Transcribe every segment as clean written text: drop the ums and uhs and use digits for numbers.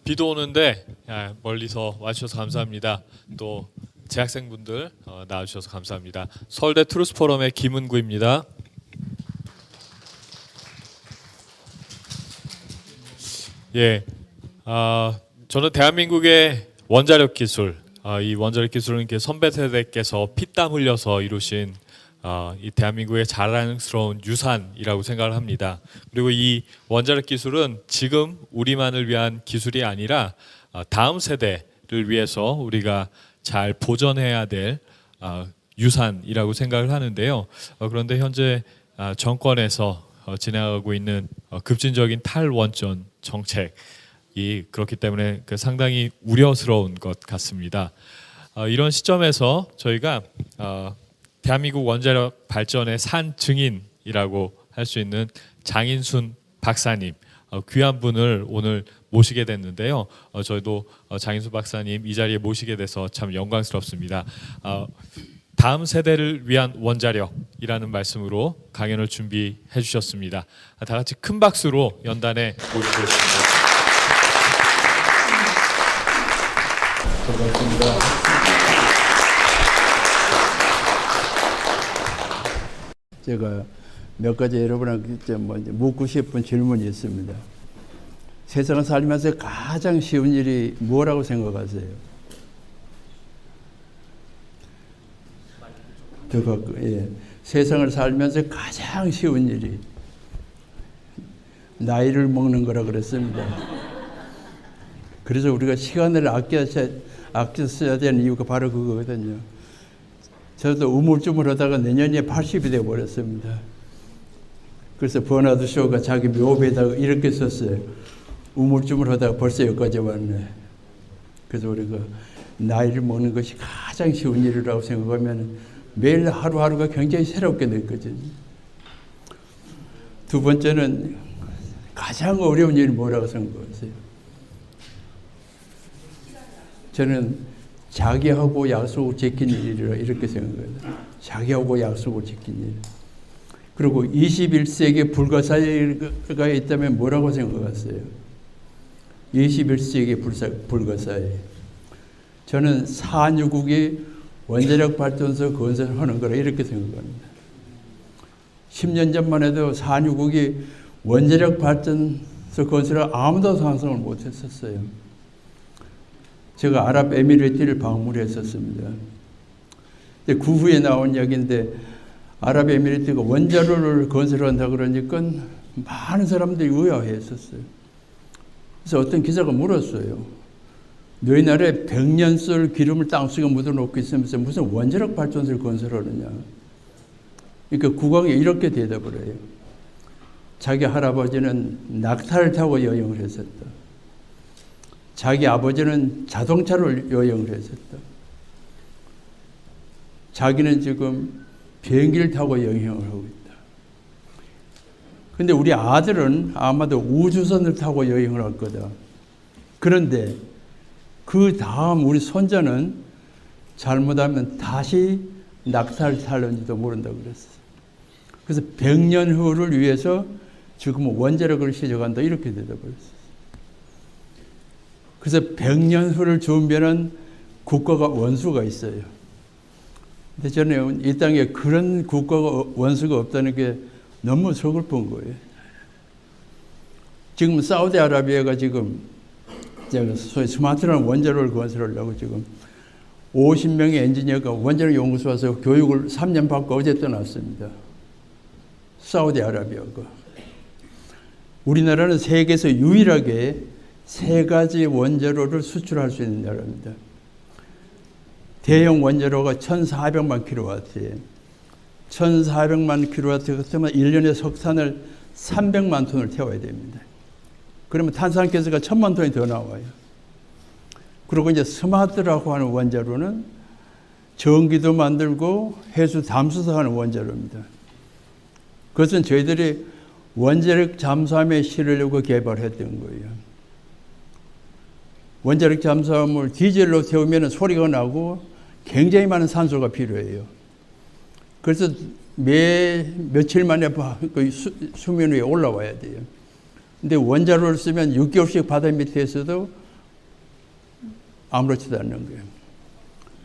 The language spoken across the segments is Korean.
비도 오는데 멀리서 와주셔서 감사합니다. 또 재학생분들 나와주셔서 감사합니다. 서울대 트루스포럼의 김은구입니다. 예, 저는 대한민국의 원자력 기술, 이 원자력 기술은 이렇게 선배 세대께서 피땀 흘려서 이루신 이 대한민국의 자랑스러운 유산이라고 생각을 합니다. 그리고 이 원자력 기술은 지금 우리만을 위한 기술이 아니라 다음 세대를 위해서 우리가 잘 보존해야 될 유산이라고 생각을 하는데요. 그런데 현재 정권에서 진행하고 있는 급진적인 탈원전 정책이 그렇기 때문에 상당히 우려스러운 것 같습니다. 이런 시점에서 저희가 대한민국 원자력 발전의 산 증인이라고 할 수 있는 장인순 박사님 귀한 분을 오늘 모시게 됐는데요. 저희도 장인순 박사님 이 자리에 모시게 돼서 참 영광스럽습니다. 다음 세대를 위한 원자력이라는 말씀으로 강연을 준비해 주셨습니다. 다 같이 큰 박수로 연단에 모시겠습니다. 고맙습니다. 제가 몇 가지 여러분한테 묻고 싶은 질문이 있습니다. 세상을 살면서 가장 쉬운 일이 뭐라고 생각하세요? 세상을 살면서 가장 쉬운 일이 나이를 먹는 거라 그랬습니다. 그래서 우리가 시간을 아껴 써야 되는 이유가 바로 그거거든요. 저도 우물쭈물하다가 내년에 80이 되어버렸습니다. 그래서 버나드 쇼가 자기 묘비에다가 이렇게 썼어요. 우물쭈물하다가 벌써 여기까지 왔네. 그래서 우리가 나이를 먹는 것이 가장 쉬운 일이라고 생각하면 매일 하루하루가 굉장히 새롭게 느껴져요. 두 번째는 가장 어려운 일이 뭐라고 생각하세요? 저는 자기하고 약속을 지키는 일이라 이렇게 생각합니다. 자기하고 약속을 지키는 일. 그리고 21세기 불가사의가 있다면 뭐라고 생각하세요? 21세기 불가사의. 저는 산유국이 원자력 발전소 건설하는 거라 이렇게 생각합니다. 10년 전만 해도 산유국이 원자력 발전소 건설을 아무도 상상을 못했었어요. 제가 아랍에미리트를 방문했었습니다. 그 후에 나온 이야기인데 아랍에미리트가 원자로를 건설한다 그러니까 많은 사람들이 의아해했었어요. 그래서 어떤 기자가 물었어요. 너희 나라에 100년 썰 기름을 땅속에 묻어놓고 있으면서 무슨 원자력 발전소를 건설하느냐. 그러니까 국왕이 이렇게 대답을 해요. 자기 할아버지는 낙타를 타고 여행을 했었다. 자기 아버지는 자동차를 여행을 했었다. 자기는 지금 비행기를 타고 여행을 하고 있다. 그런데 우리 아들은 아마도 우주선을 타고 여행을 할 거다. 그런데 그 다음 우리 손자는 잘못하면 다시 낙타를 탈는지도 모른다고 그랬어요. 그래서 100년 후를 위해서 지금 원자력을 시작한다 이렇게 대답했어요. 그래서 100년 후를 준비하는 국가가 원수가 있어요. 근데 저는 이 땅에 그런 국가가 원수가 없다는 게 너무 서글픈 거예요. 지금 사우디아라비아가 지금 소위 스마트한 원자로를 건설하려고 지금 50명의 엔지니어가 원자력 연구소 와서 교육을 3년 받고 어제 떠났습니다. 사우디아라비아가. 우리나라는 세계에서 유일하게 3가지 원자로를 수출할 수 있는 나라입니다. 대형 원자로가 1,400만 킬로와트에 1,400만 킬로와트 같으면 1년에 석탄을 300만 톤을 태워야 됩니다. 그러면 탄산가스가 1,000만 톤이 더 나와요. 그리고 이제 스마트라고 하는 원자로는 전기도 만들고 해수 담수도 하는 원자로입니다. 그것은 저희들이 원자력 잠수함에 실으려고 개발했던 거예요. 원자력 잠수함을 디젤로 태우면 소리가 나고 굉장히 많은 산소가 필요해요. 그래서 며칠 만에 수면 위에 올라와야 돼요. 근데 원자로를 쓰면 6개월씩 바다 밑에서도 아무렇지도 않는 거예요.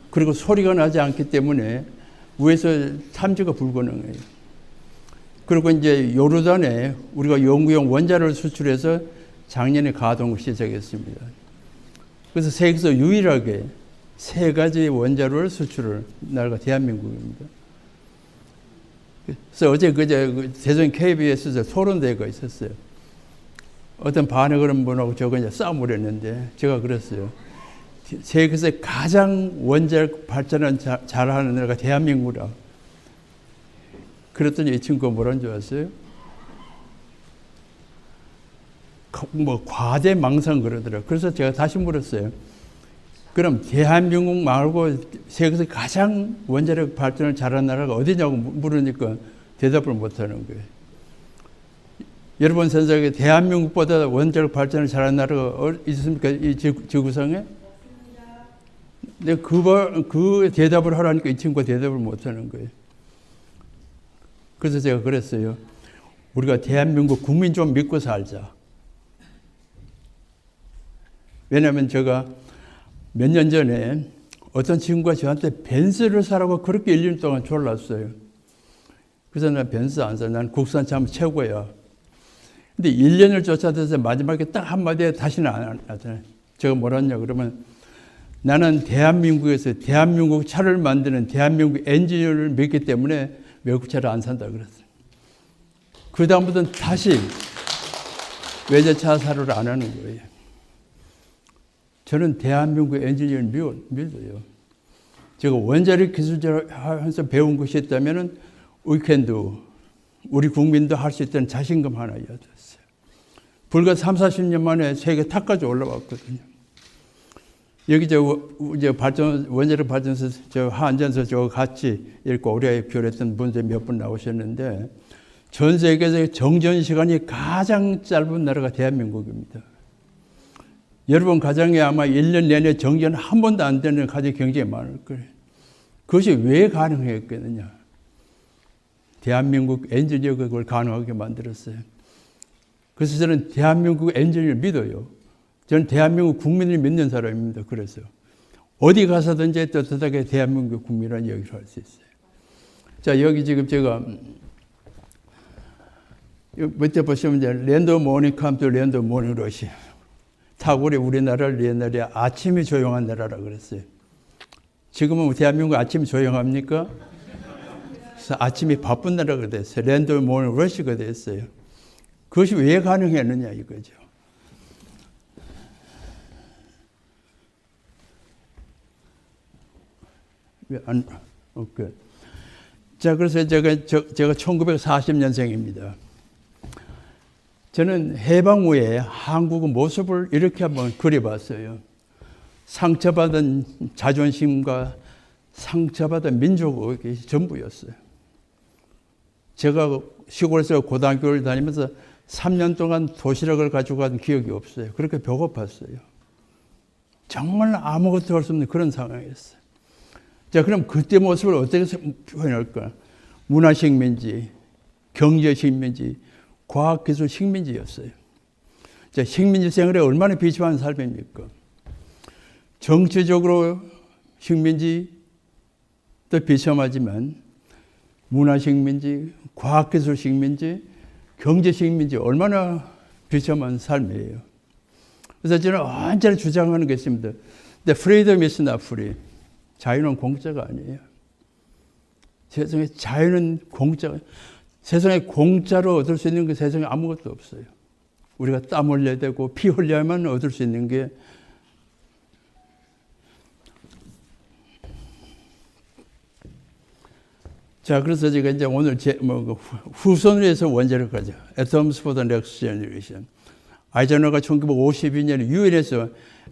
그리고 소리가 나지 않기 때문에 위에서 탐지가 불가능해요. 그리고 이제 요르단에 우리가 연구용 원자를 수출해서 작년에 가동을 시작했습니다. 그래서 세계에서 유일하게 3가지 원자로를 수출을 나라가 대한민국입니다. 그래서 어제 그제 대전 KBS에서 토론대회가 있었어요. 어떤 반응을 분하고 저거 이제 싸움을 했는데 제가 그랬어요. 세계에서 가장 원자력 발전을 잘하는 나라가 대한민국이라. 그랬더니 이 친구가 뭐라는 줄 아세요? 뭐 과대망상 그러더라고요. 그래서 제가 다시 물었어요. 그럼 대한민국 말고 세계에서 가장 원자력 발전을 잘하는 나라가 어디냐고 물으니까 대답을 못하는 거예요. 여러분 생각에 대한민국보다 원자력 발전을 잘하는 나라가 있습니까? 이 지구상에? 근데 그 대답을 하라니까 이 친구가 대답을 못하는 거예요. 그래서 제가 그랬어요. 우리가 대한민국 국민 좀 믿고 살자. 왜냐하면 제가 몇 년 전에 어떤 친구가 저한테 벤츠를 사라고 그렇게 1년 동안 졸랐어요. 그래서 난 벤츠 안 사. 난 국산 참 최고야. 근데 1년을 쫓아다녀서 마지막에 딱 한마디에 다시는 안 하잖아요. 제가 뭐라 했냐 그러면 나는 대한민국에서 대한민국 차를 만드는 대한민국 엔지니어를 믿기 때문에 외국 차를 안 산다 그랬어요. 그 다음부터는 다시 외제차 사료를 안 하는 거예요. 저는 대한민국 엔지니어를 믿어요. 제가 원자력 기술자를 하면서 배운 것이 있다면 우리 국민도 할 수 있다는 자신감 하나 얻었어요. 불과 30-40년 만에 세계 탑까지 올라왔거든요. 여기 원자력 발전소 한전소 같이 읽고 오래 교류했던 분들 몇 분 나오셨는데 전 세계에서 정전 시간이 가장 짧은 나라가 대한민국입니다. 여러분 가정에 아마 1년 내내 정전 한 번도 안 되는 가정이 굉장히 많을 거예요. 그것이 왜 가능했겠느냐. 대한민국 엔지니어가 그걸 가능하게 만들었어요. 그래서 저는 대한민국 엔지니어를 믿어요. 저는 대한민국 국민을 믿는 사람입니다. 그래서 어디 가서든지 떳떳하게 대한민국 국민이라는 얘기를 할 수 있어요. 자, 여기 지금 제가 밑에 보시면 이제 랜드 모닝 컴투 랜드 모닝 러시. 타고리 우리나라를 옛날에 아침이 조용한 나라라 그랬어요. 지금은 대한민국 아침이 조용합니까? 그래서 아침이 바쁜 나라가 됐어요. 랜드 모닝 러시가 됐어요. 그것이 왜 가능했느냐 이거죠. 자, 그래서 제가 1940년생입니다. 저는 해방 후에 한국의 모습을 이렇게 한번 그려봤어요. 상처받은 자존심과 상처받은 민족이 전부였어요. 제가 시골에서 고등학교를 다니면서 3년 동안 도시락을 가지고 간 기억이 없어요. 그렇게 배고팠어요. 정말 아무것도 할 수 없는 그런 상황이었어요. 자, 그럼 그때 모습을 어떻게 표현할까? 문화식민지, 경제식민지, 과학기술 식민지였어요. 자, 식민지 생활에 얼마나 비참한 삶입니까? 정치적으로 식민지도 비참하지만 문화식민지, 과학기술 식민지, 경제식민지 얼마나 비참한 삶이에요. 그래서 저는 언제나 주장하는 게 있습니다. 근데 freedom is not free. 자유는 공짜가 아니에요. 세상에 자유는 공짜가 세상에 공짜로 얻을 수 있는 게 세상에 아무것도 없어요. 우리가 땀 흘려야 되고 피 흘려야만 얻을 수 있는 게 자, 그래서 제가 이제 오늘 후손을 위해서 원자력 가죠. Atoms for the Next Generation. 아이젠하워가 1952년에 유엔에서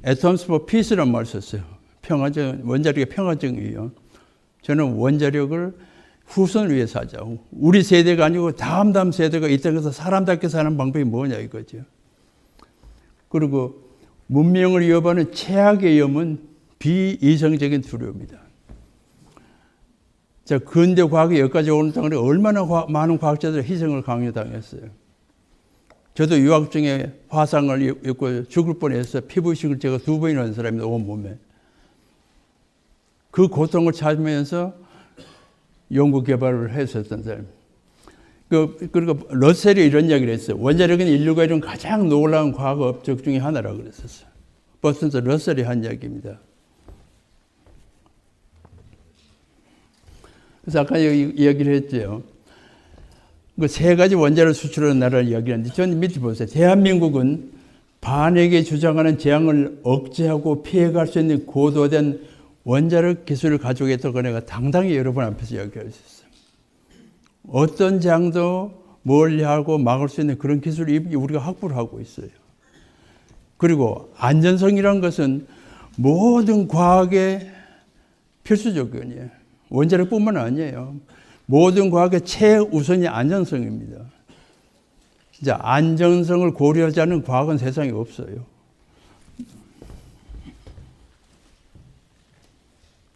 Atoms for Peace라는 말을 썼어요. 원자력의 평화정이에요. 저는 원자력을 후손을 위해서 하자. 우리 세대가 아니고 다음 세대가 이 땅에서 사람답게 사는 방법이 뭐냐 이거죠. 그리고 문명을 위협하는 최악의 위험은 비이성적인 두려움이다. 자, 근대 과학이 여기까지 오는 동안에 얼마나 많은 과학자들이 희생을 강요당했어요. 저도 유학 중에 화상을 입고 죽을 뻔해서 피부이식을 제가 2번이나 한 사람입니다. 온몸에. 그 고통을 찾으면서 연구 개발을 했었던 사람. 그리고 러셀이 이런 이야기를 했어요. 원자력은 인류가 이룬 가장 놀라운 과학 업적 중에 하나라고 그랬었어요. 버튼서 러셀이 한 이야기입니다. 그래서 아까 이야기를 했죠. 그 세 가지 원자를 수출하는 나라를 이야기하는데 저는 밑에 보세요. 대한민국은 반에게 주장하는 재앙을 억제하고 피해갈 수 있는 고도된 원자력 기술을 가지고 있다고 내가 당당히 여러분 앞에서 이야기할 수 있어요. 어떤 재앙도 멀리하고 막을 수 있는 그런 기술을 우리가 확보를 하고 있어요. 그리고 안전성이란 것은 모든 과학의 필수 조건이에요. 원자력뿐만 아니에요. 모든 과학의 최우선이 안전성입니다. 진짜 안전성을 고려하지 않는 과학은 세상에 없어요.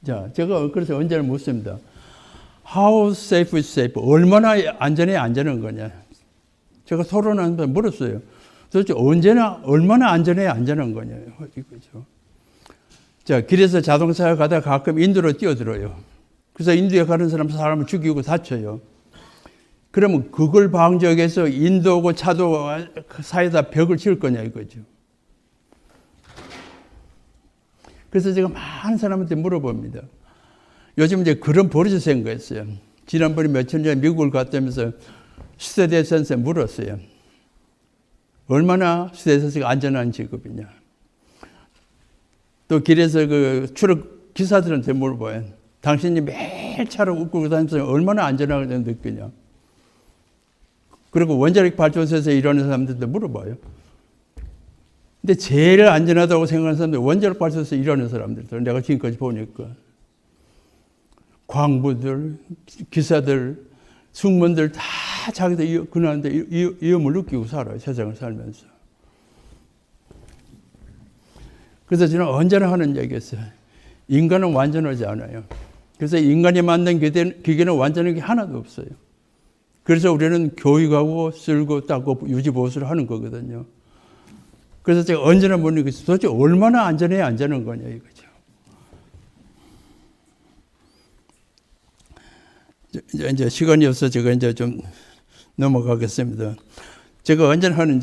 자, 제가 그래서 언제나 묻습니다. How safe is safe? 얼마나 안전한 거냐? 제가 토론하면서 물었어요. 도대체 얼마나 안전한 거냐? 이거죠. 자, 길에서 자동차에 가다가 가끔 인도로 뛰어들어요. 그래서 인도에 가는 사람을 죽이고 다쳐요. 그러면 그걸 방지하기 위해서 인도고 차도 사이에다 벽을 지을 거냐 이거죠. 그래서 제가 많은 사람한테 물어봅니다. 요즘 이제 그런 버릇이 생겼어요. 지난번에 며칠 전에 미국을 갔다면서 스튜디오스한테 물었어요. 얼마나 스튜디오스가 안전한 직업이냐. 또 길에서 그 트럭 기사들한테 물어봐요. 당신이 매일 차를 끌고 다니면서 얼마나 안전하게 느끼냐. 그리고 원자력 발전소에서 일하는 사람들도 물어봐요. 근데 제일 안전하다고 생각하는 사람들, 원자력 발전소에서 일하는 사람들, 내가 지금까지 보니까. 광부들, 기사들, 승무원들 다 자기들 그나는데 위험을 느끼고 살아요. 세상을 살면서. 그래서 저는 언제나 하는 얘기였어요. 인간은 완전하지 않아요. 그래서 인간이 만든 기계는 완전한 게 하나도 없어요. 그래서 우리는 교육하고 쓸고 닦고 유지보수를 하는 거거든요. 그래서 제가 언제나 묻는 것이 도대체 얼마나 안전해야 안전한 거냐 이거죠. 이제 시간이 없어서 제가 이제 좀 넘어가겠습니다. 제가 언제나 하는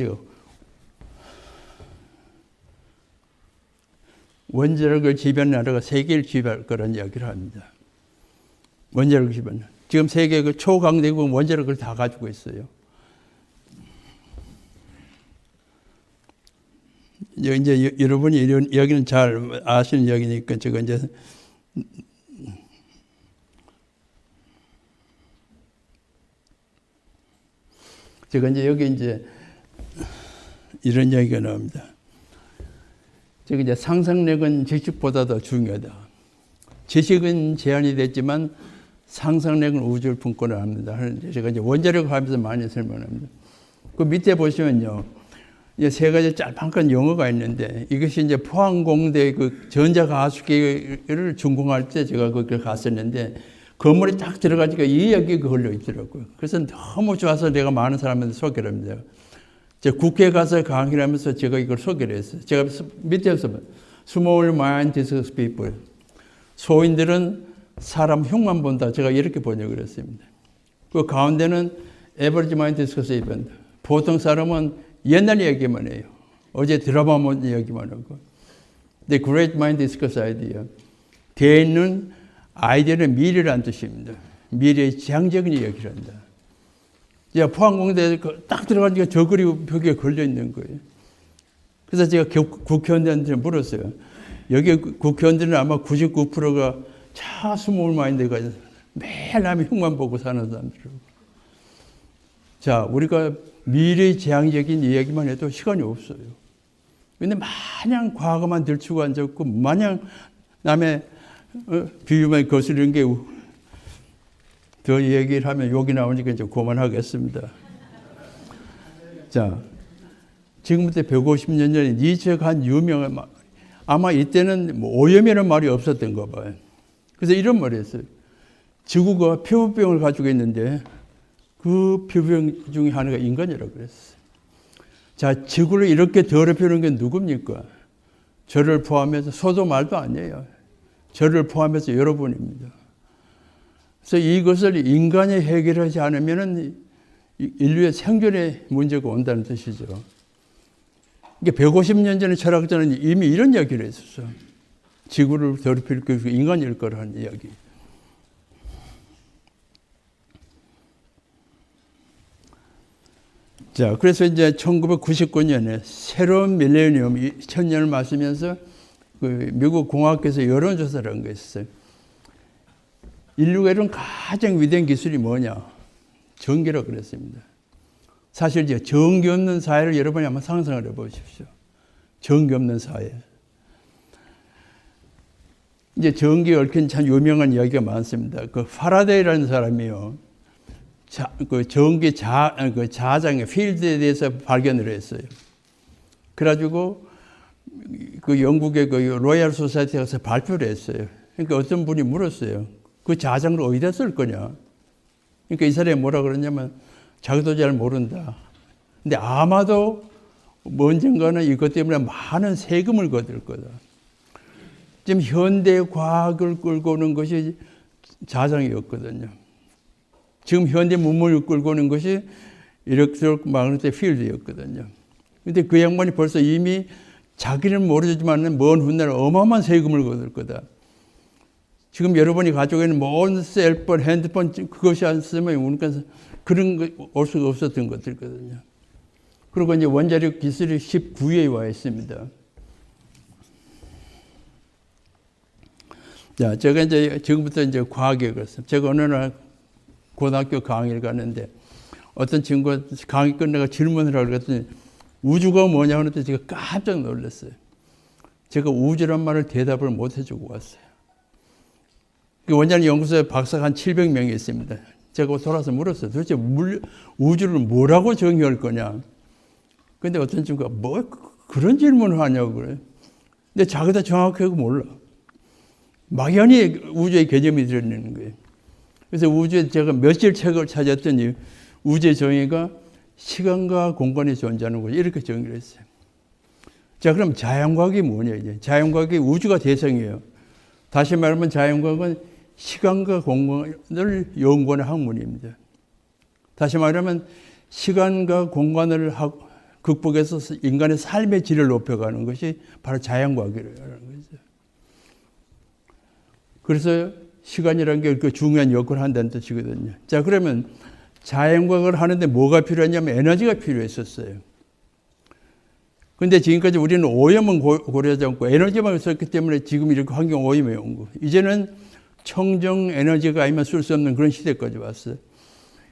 원자력을 지배하는 나라가 세계를 지배할 거라는 이야기를 합니다. 원자력을 지배하는. 지금 세계 그 초강대국은 원자력을 다 가지고 있어요. 이제 여러분이 이런 이야기는 잘 아시는 이야기니까 제가 이제 여기 이제 이런 이야기가 나옵니다. 제가 이제 상상력은 지식보다 더 중요하다. 지식은 제한이 됐지만 상상력은 우주를 품고는 합니다. 제가 이제 원자력을 하면서 많이 설명합니다. 그 밑에 보시면요. 이제 세 가지 짤방한 용어가 있는데 이것이 이제 포항공대 그 전자가속기를 준공할 때 제가 거기 갔었는데 건물에 딱 들어가니까 이 이야기가 걸려 있더라고요. 그래서 너무 좋아서 내가 많은 사람한테 소개를 합니다. 제가 국회에 가서 강의를 하면서 제가 이걸 소개를 했어요. 제가 밑에서 Small Mind Discuss People. 소인들은 사람 흉만 본다. 제가 이렇게 번역을 했습니다. 그 가운데는 Average Mind Discuss Event. 보통 사람은 옛날 얘기만 해요. 어제 드라마 본 얘기만 하고. The Great Mind Discuss Idea. 개인은 아이디어는 미래라는 뜻입니다. 미래의 지향적인 이야기를 한다. 제가 포항공대에 딱 들어가니까 저 글이 벽에 걸려 있는 거예요. 그래서 제가 국회의원들한테 물었어요. 여기 국회의원들은 아마 99%가 차 스몰 마인드가 매일 남의 흉만 보고 사는 사람들이고. 자, 우리가 미래의 지향적인 이야기만 해도 시간이 없어요. 근데 마냥 과거만 들추고 앉았고 마냥 남의 비유만 거스르는 게 더 얘기를 하면 욕이 나오니까 이제 그만하겠습니다. 자, 지금부터 150년 전에 니체가 한 유명한 말, 아마 이때는 뭐 오염이라는 말이 없었던 거 봐요. 그래서 이런 말을 했어요. 지구가 피부병을 가지고 있는데 그 피부병 중에 하나가 인간이라고 그랬어요. 자, 지구를 이렇게 더럽히는 게 누굽니까? 저를 포함해서 소도 말도 아니에요. 저를 포함해서 여러분입니다. 그래서 이것을 인간이 해결하지 않으면 인류의 생존의 문제가 온다는 뜻이죠. 이게 150년 전에 철학자는 이미 이런 이야기를 했었어. 지구를 더럽힐 그 인간일 거라는 이야기. 자, 그래서 이제 1999년에 새로운 밀레니엄 2000년을 맞으면서 그 미국 공학에서 여론조사를 한 게 있었어요. 인류가 이룬 가장 위대한 기술이 뭐냐? 전기라고 그랬습니다. 사실 이제 전기 없는 사회를 여러분이 한번 상상을 해보십시오. 전기 없는 사회. 이제 전기에 얽힌 참 유명한 이야기가 많습니다. 그 파라데이라는 사람이요. 그 전기 자장의 필드에 대해서 발견을 했어요. 그래가지고 그 영국의 그 로얄 소사이티에 가서 발표를 했어요. 그러니까 어떤 분이 물었어요. 그 자장을 어디다 쓸 거냐? 그러니까 이 사람이 뭐라 그러냐면 자기도 잘 모른다. 근데 아마도 언젠가는 이것 때문에 많은 세금을 거둘 거다. 지금 현대 과학을 끌고 오는 것이 자장이었거든요. 지금 현대 문물을 끌고 오는 것이 일렉트로마그네틱 필드였거든요. 근데 그 양반이 벌써 이미 자기는 모르지만 먼 훗날 어마어마한 세금을 거둘 거다. 지금 여러분이 가지고 있는 모든 셀폰, 핸드폰 그것이 안 쓰면 우리가 그런 거 올 수가 없었던 것들거든요. 그리고 이제 원자력 기술이 19위에 와 있습니다. 자, 제가 이제 지금부터 이제 과학에 그랬어요. 제가 어느 날 고등학교 강의를 가는데 어떤 친구가 강의 끝내가 질문을 하려고 했더니 우주가 뭐냐 하는데 제가 깜짝 놀랐어요. 제가 우주란 말을 대답을 못 해주고 왔어요. 그 원자력 연구소에 박사가 한 700명이 있습니다. 제가 돌아서 물었어요. 도대체 우주를 뭐라고 정의할 거냐? 근데 어떤 친구가 뭐 그런 질문을 하냐고 그래요. 근데 자기도 정확하게 몰라. 막연히 우주의 개념이 들어있는 거예요. 그래서 우주에 제가 며칠 책을 찾았더니 우주의 정의가 시간과 공간이 존재하는 거죠. 이렇게 정의를 했어요. 자, 그럼 자연과학이 뭐냐 이제. 자연과학이 우주가 대상이에요. 다시 말하면 자연과학은 시간과 공간을 연구하는 학문입니다. 다시 말하면 시간과 공간을 극복해서 인간의 삶의 질을 높여가는 것이 바로 자연과학이라는 거죠. 그래서 시간이라는 게 그 중요한 역할을 한다는 뜻이거든요. 자, 그러면 자연과학을 하는데 뭐가 필요하냐면 에너지가 필요했었어요. 근데 지금까지 우리는 오염은 고려하지 않고 에너지만 썼기 때문에 지금 이렇게 환경 오염이 온 거. 이제는 청정 에너지가 아니면 쓸 수 없는 그런 시대까지 왔어요.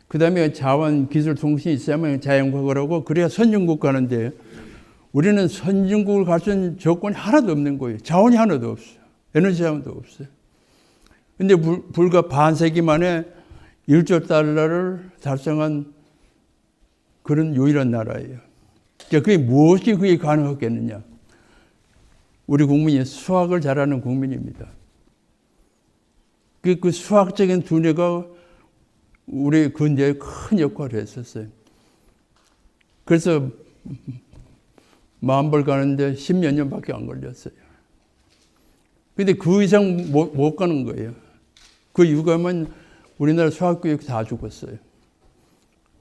그 다음에 자원, 기술, 통신이 있어야만 자연과학을 하고 그래야 선진국 가는데 우리는 선진국을 갈 수 있는 조건이 하나도 없는 거예요. 자원이 하나도 없어요. 에너지 자원도 없어요. 근데 불과 반세기 만에 1조 달러를 달성한 그런 유일한 나라예요. 그게 무엇이 그게 가능하겠느냐? 우리 국민이 수학을 잘하는 국민입니다. 그 수학적인 두뇌가 우리 근대에 큰 역할을 했었어요. 그래서 만벌 가는데 10몇 년밖에 안 걸렸어요. 근데 그 이상 못 가는 거예요. 그 이유가 뭐냐면 우리나라 수학교육 다 죽었어요.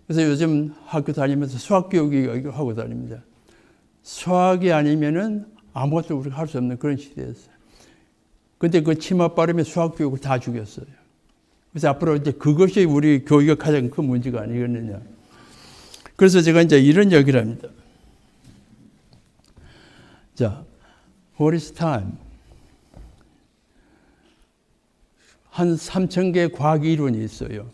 그래서 요즘 학교 다니면서 수학교육을 하고 다닙니다. 수학이 아니면은 아무것도 우리가 할 수 없는 그런 시대였어요. 근데 그 치마 빠름에 수학교육을 다 죽였어요. 그래서 앞으로 이제 그것이 우리 교육의 가장 큰 문제가 아니겠느냐. 그래서 제가 이제 이런 얘기를 합니다. 자, what is time? 한 3,000개의 과학 이론이 있어요.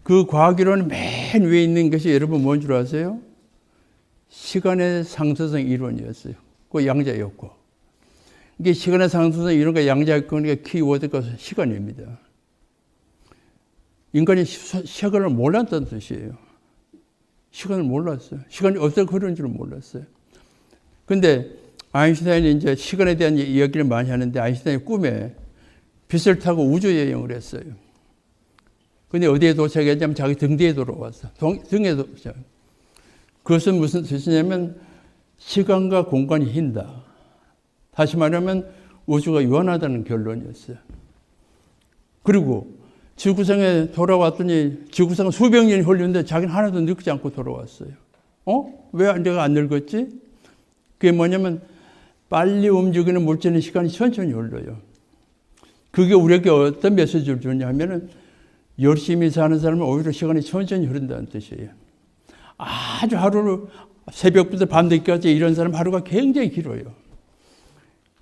그 과학 이론 맨 위에 있는 것이 여러분 뭔 줄 아세요? 시간의 상수성 이론이었어요. 그 양자역학. 이게 시간의 상수성 이론과 양자역학의 키워드가 시간입니다. 인간이 시간을 몰랐다는 뜻이에요. 시간을 몰랐어요. 시간이 어떻게 흐르는 줄 몰랐어요. 근데 아인슈타인이 이제 시간에 대한 이야기를 많이 하는데 아인슈타인이 꿈에 빛을 타고 우주 여행을 했어요. 근데 어디에 도착했냐면 자기 등 뒤에 돌아왔어. 등에 도착. 그것은 무슨 뜻이냐면 시간과 공간이 휜다. 다시 말하면 우주가 유한하다는 결론이었어요. 그리고 지구상에 돌아왔더니 지구상은 수백 년이 흘렸는데 자기는 하나도 늙지 않고 돌아왔어요. 왜 내가 안 늙었지? 그게 뭐냐면 빨리 움직이는 물질의 시간이 천천히 흘러요. 그게 우리에게 어떤 메시지를 주냐 하면은 열심히 사는 사람은 오히려 시간이 천천히 흐른다는 뜻이에요. 아주 하루를 새벽부터 밤늦게까지 이런 사람 하루가 굉장히 길어요.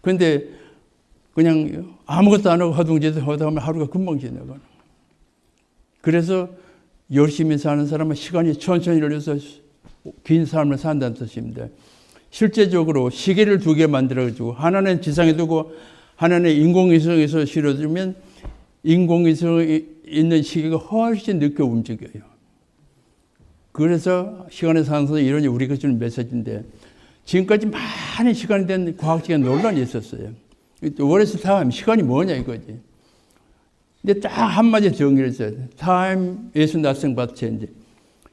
그런데 그냥 아무것도 안 하고 허둥지둥 하다 보면 하루가 금방 지나가는. 그래서 열심히 사는 사람은 시간이 천천히 흘러서 긴 삶을 산다는 뜻입니다. 실제적으로 시계를 2개 만들어가지고 하나는 지상에 두고 하나는 인공위성에서 실어주면 인공위성에 있는 시계가 훨씬 늦게 움직여요. 그래서 시간의 상승 이론이 우리가 주는 메시지인데 지금까지 많은 시간이 된 과학적인 논란이 있었어요. What is time? 시간이 뭐냐 이거지. 근데 딱 한마디 정의를 했어요. Time is nothing but change.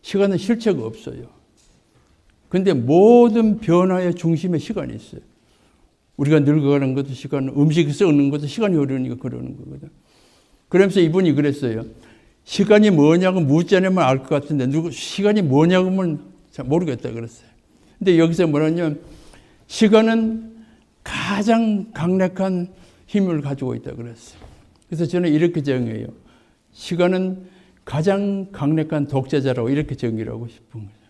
시간은 실체가 없어요. 근데 모든 변화의 중심에 시간이 있어요. 우리가 늙어가는 것도 시간, 음식이 썩는 것도 시간이 흐르니까 그러는 거거든. 그러면서 이분이 그랬어요. 시간이 뭐냐고 묻지 않으면 알 것 같은데 시간이 뭐냐고 하면 잘 모르겠다 그랬어요. 근데 여기서 뭐냐면 시간은 가장 강력한 힘을 가지고 있다 그랬어요. 그래서 저는 이렇게 정의해요. 시간은 가장 강력한 독재자라고 이렇게 정의를 하고 싶은 거예요.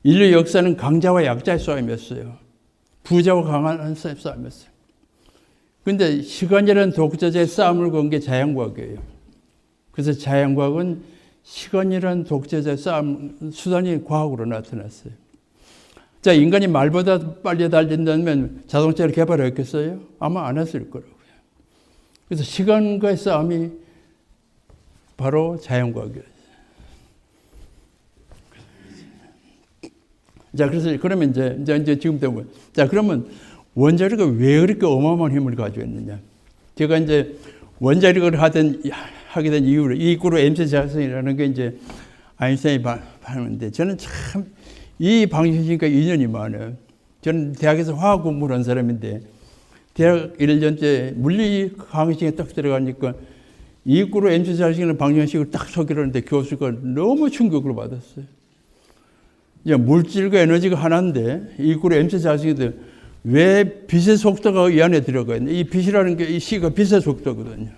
인류 역사는 강자와 약자의 싸움이었어요. 부자와 강한 싸움이었어요. 그런데 시간이라는 독재자의 싸움을 건 게 자연과학이에요. 그래서 자연과학은 시간이라는 독재자의 싸움 수단이 과학으로 나타났어요. 자, 인간이 말보다 빨리 달린다면 자동차를 개발했겠어요? 아마 안 했을 거라고요. 그래서 시간과의 싸움이 바로 자연과학이에요. 자, 그래서 그러면 이제 지금 되면 자, 그러면 원자력이 왜 그렇게 어마어마한 힘을 가지고 있느냐? 제가 이제 원자력을 하게 된 이유로 이구로 MC 자성이라는 게 이제 아인슈타인이 하는데 저는 참 이 방정식과 인연이 많아요. 저는 대학에서 화학 공부를 한 사람인데 대학 1년째 물리 강의실에 딱 들어가니까 이구로 MC 자성이라는 방정식을 딱 소개를 하는데 교수가 너무 충격을 받았어요. 물질과 에너지가 하나인데 이구로 MC 자성인데 왜 빛의 속도가 이 안에 들어가 있냐? 이 빛이라는 게 이 C가 빛의 속도거든요.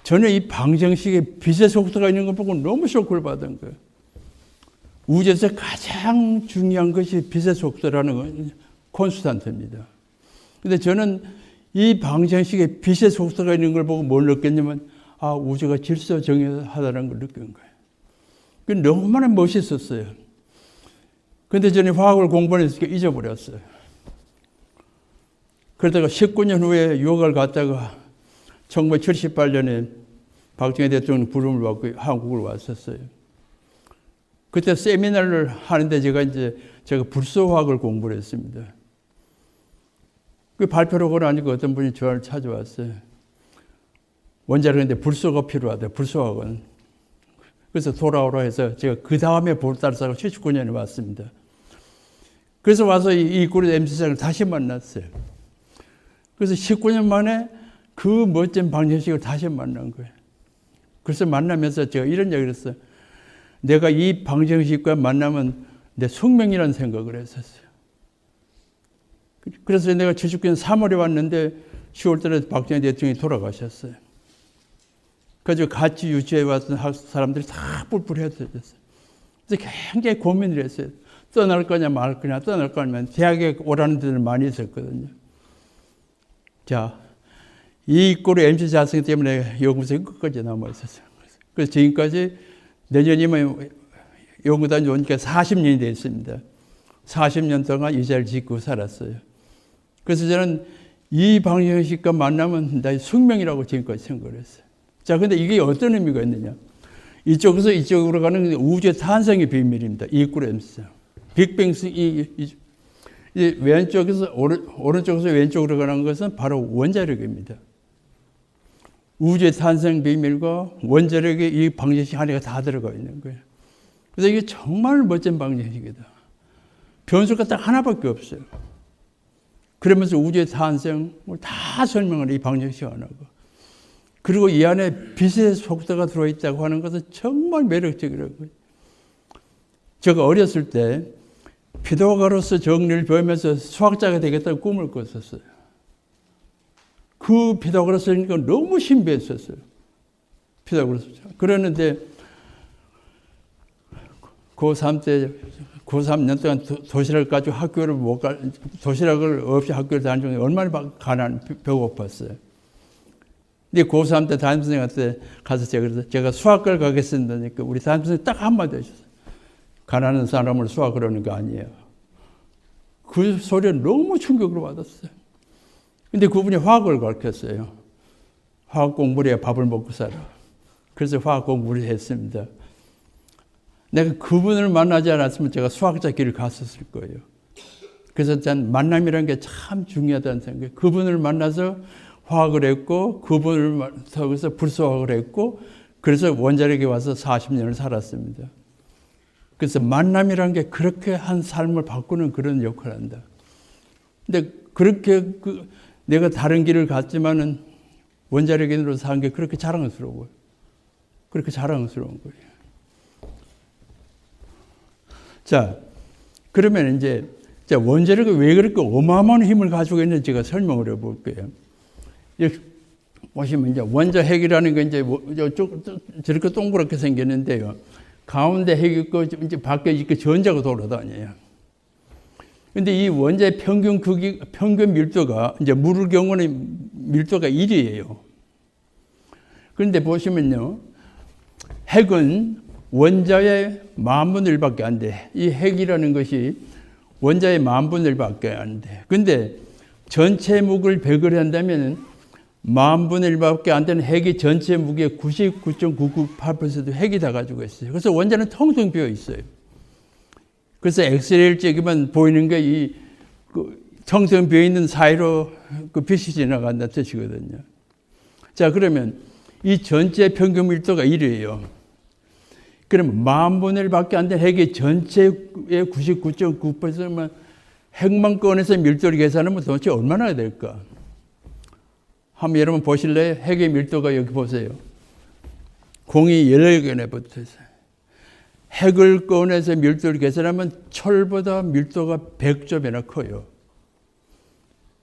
저는 이 방정식에 빛의 속도가 있는 걸 보고 너무 쇼크를 받은 거예요. 우주에서 가장 중요한 것이 빛의 속도라는 건 콘스탄트입니다. 근데 저는 이 방정식에 빛의 속도가 있는 걸 보고 뭘 느꼈냐면 우주가 질서정연하다는 걸 느낀 거예요. 그 너무나 멋있었어요. 근데 저는 화학을 공부하니까 잊어버렸어요. 그러다가 19년 후에 유학을 갔다가 1978년에 박정희 대통령 부름을 받고 한국을 왔었어요. 그때 세미나를 하는데 제가 불소화학을 공부를 했습니다. 그 발표를 하고 나니까 어떤 분이 저를 찾아왔어요. 원자력인데 불소가 필요하다, 불소화학은. 그래서 돌아오라 해서 제가 그 다음에 볼달사가 79년에 왔습니다. 그래서 와서 이 구리 MC장을 다시 만났어요. 그래서 19년 만에 그 멋진 방정식을 다시 만난 거예요. 그래서 만나면서 제가 이런 얘기를 했어요. 내가 이 방정식과 만나면 내 숙명이라는 생각을 했었어요. 그래서 내가 79년 3월에 왔는데 10월 달에 박정희 대통령이 돌아가셨어요. 그래서 같이 유치해 왔던 사람들이 다 뿔뿔해졌어요. 그래서 굉장히 고민을 했어요. 떠날 거냐 말 거냐, 떠날 거냐면 대학에 오라는 데들 많이 있었거든요. 자, 이 꼴의 MC 자성 때문에 연구소에 끝까지 남아 있었어요. 그래서 지금까지 내년이면 연구단 오니까 40년이 됐습니다. 40년 동안 이 자리를 짓고 살았어요. 그래서 저는 이 방정식과 만나면 나의 숙명이라고 지금까지 생각을 했어요. 자, 근데 이게 어떤 의미가 있느냐? 이쪽에서 이쪽으로 가는 우주의 탄생의 비밀입니다. 이꼴의 MC. 빅뱅, 왼쪽에서 오른쪽에서 왼쪽으로 가는 것은 바로 원자력입니다. 우주의 탄생 비밀과 원자력의 이 방정식 하나가 다 들어가 있는 거예요. 그래서 이게 정말 멋진 방정식이다. 변수가 딱 하나밖에 없어요. 그러면서 우주의 탄생을 다 설명을 이 방정식 시간하고. 그리고 이 안에 빛의 속도가 들어있다고 하는 것은 정말 매력적이라고요. 제가 어렸을 때 피타고라스 정리를 배우면서 수학자가 되겠다고 꿈을 꿨었어요. 그 피타고라스니까 너무 신비했었어요. 피타고라스. 그랬는데 고3 때 고3년 동안 도시락을 가지고 학교를 못 가, 도시락을 없이 학교를 다니는 게 얼마나 배고팠어요. 근데 고3 때 담임선생님한테 가서 제가 수학과를 가겠습니다. 그러니까 우리 담임선생님이 딱 한마디 하셨어요. 가난한 사람을 수학을 하는 거 아니에요. 그 소리를 너무 충격으로 받았어요. 근데 그분이 화학을 가르쳤어요. 화학 공부를 해야 밥을 먹고 살아. 그래서 화학 공부를 했습니다. 내가 그분을 만나지 않았으면 제가 수학자 길을 갔었을 거예요. 그래서 전 만남이라는 게 참 중요하다는 생각이에요. 그분을 만나서 화학을 했고, 그분을 만나서 불수화학을 했고, 그래서 원자력에 와서 40년을 살았습니다. 그래서 만남이라는 게 그렇게 한 삶을 바꾸는 그런 역할을 한다. 근데 그렇게 내가 다른 길을 갔지만은 원자력인으로 산 게 그렇게 자랑스러워요. 그렇게 자랑스러운 거예요. 자, 그러면 이제 원자력이 왜 그렇게 어마어마한 힘을 가지고 있는지 제가 설명을 해볼게요. 여기 보시면 이제 원자핵이라는 게 이제 저렇게 동그랗게 생겼는데요. 가운데 핵이 있고 이제 밖에 이렇게 전자가 돌아다녀요. 근데 이 원자의 평균 밀도가 이제 물의 경우는 밀도가 1이에요. 그런데 보시면요. 핵은 원자의 10,000분의 1밖에 안 돼. 이 핵이라는 것이 원자의 10,000분의 1밖에 안 돼. 근데 전체 무게를 100을 한다면 10,000분의 1밖에 안 되는 핵이 전체 무게의 99.998% 핵이 다 가지고 있어요. 그래서 원자는 텅텅 비어 있어요. 그래서 엑스레이를 찍으면 보이는 게 텅텅 비어 있는 사이로 빛이 지나간다는 뜻이거든요. 자, 그러면 이 전체 평균 밀도가 1이에요. 그럼 10,000분의 1밖에 안 되는 핵의 전체의 99.9%만 핵만 꺼내서 밀도를 계산하면 도대체 얼마나 될까? 한번 여러분 보실래요? 핵의 밀도가 여기 보세요. 공이 14개나 붙어 있어요. 핵을 꺼내서 밀도를 계산하면 철보다 밀도가 100조 배나 커요.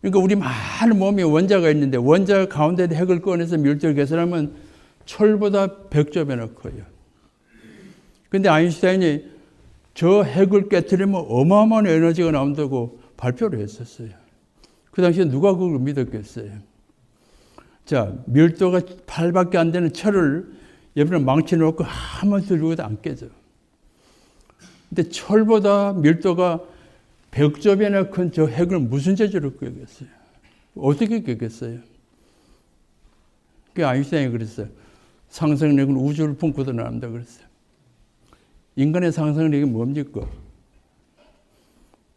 그러니까 우리 많은 몸에 원자가 있는데 원자 가운데 핵을 꺼내서 밀도를 계산하면 철보다 100조 배나 커요. 근데 아인슈타인이 저 핵을 깨트리면 어마어마한 에너지가 나온다고 발표를 했었어요. 그 당시에 누가 그걸 믿었겠어요? 자, 밀도가 8밖에 안 되는 철을 옆으로 망치놓고 한번 들고도 안 깨져. 근데 철보다 밀도가 100조 배나 큰 저 핵을 무슨 재주로 깨겠어요? 어떻게 깨겠어요? 그 아인슈타인이 그랬어요. 상상력은 우주를 품고도 나온다 그랬어요. 인간의 상상력이 뭡니까?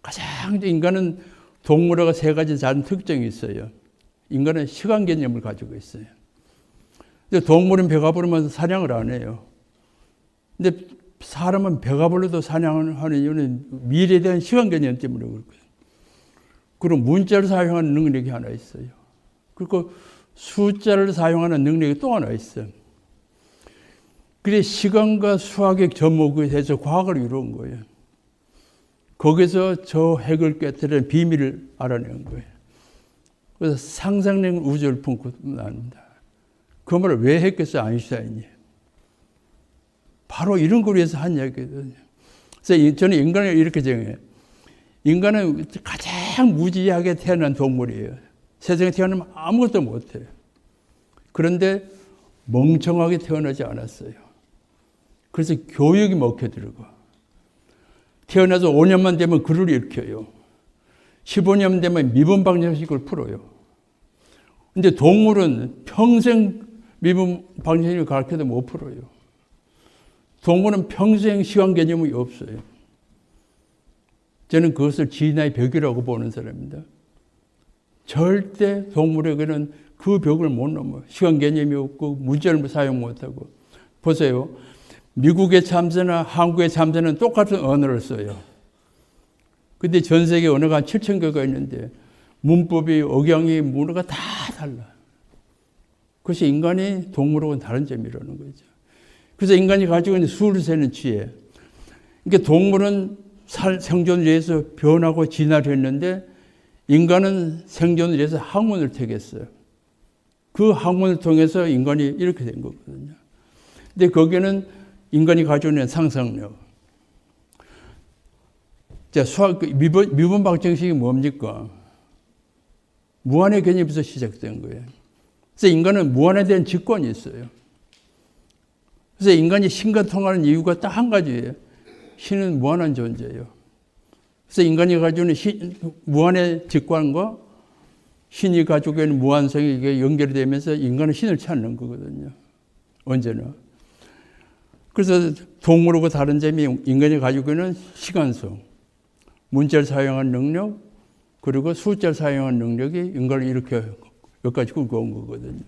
가장 인간은 동물하고 세 가지 다른 특징이 있어요. 인간은 시간 개념을 가지고 있어요. 근데 동물은 배가 부르면 사냥을 안 해요. 근데 사람은 배가 불러도 사냥을 하는 이유는 미래에 대한 시간 개념 때문에 그럴 거예요. 그리고 문자를 사용하는 능력이 하나 있어요. 그리고 숫자를 사용하는 능력이 또 하나 있어요. 그래 시간과 수학의 접목을 해서 과학을 이루은 거예요. 거기서 저 핵을 깨뜨리는 비밀을 알아낸 거예요. 그래서 상상력 우주를 품고 나옵니다. 그 말을 왜 했겠어요, 아인슈타인이? 바로 이런 걸 위해서 한 이야기거든요. 그래서 저는 인간을 이렇게 정해요. 인간은 가장 무지하게 태어난 동물이에요. 세상에 태어나면 아무것도 못해요. 그런데 멍청하게 태어나지 않았어요. 그래서 교육이 먹혀들고 태어나서 5년만 되면 글을 읽혀요. 15년 되면 미분 방정식을 풀어요. 근데 동물은 평생 미분 방정식을 가르쳐도 못 풀어요. 동물은 평생 시간 개념이 없어요. 저는 그것을 진화의 벽이라고 보는 사람입니다. 절대 동물에게는 그 벽을 못 넘어요. 시간 개념이 없고 문자를 사용 못하고. 보세요. 미국의 참새나 한국의 참새는 똑같은 언어를 써요. 근데 전 세계 언어가 한 7,000개가 있는데 문법이, 억양이, 문화가 다 달라. 그것이 인간이 동물하고는 다른 점이라는 거죠. 그래서 인간이 가지고 있는 수를 세는 지혜. 그러니까 동물은 생존을 위해서 변하고 진화를 했는데 인간은 생존을 위해서 학문을 택했어요. 그 학문을 통해서 인간이 이렇게 된 거거든요. 근데 거기에는 인간이 가지고 있는 상상력. 자, 미분 방정식이 뭡니까? 무한의 개념에서 시작된 거예요. 그래서 인간은 무한에 대한 직관이 있어요. 그래서 인간이 신과 통하는 이유가 딱 한 가지예요. 신은 무한한 존재예요. 그래서 인간이 가지고 있는 무한의 직관과 신이 가지고 있는 무한성이 이게 연결이 되면서 인간은 신을 찾는 거거든요. 언제나. 그래서 동물하고 다른 점이 인간이 가지고 있는 시간성, 문자를 사용한 능력, 그리고 숫자를 사용한 능력이 인간을 이렇게 여기까지 끌고 온 거거든요.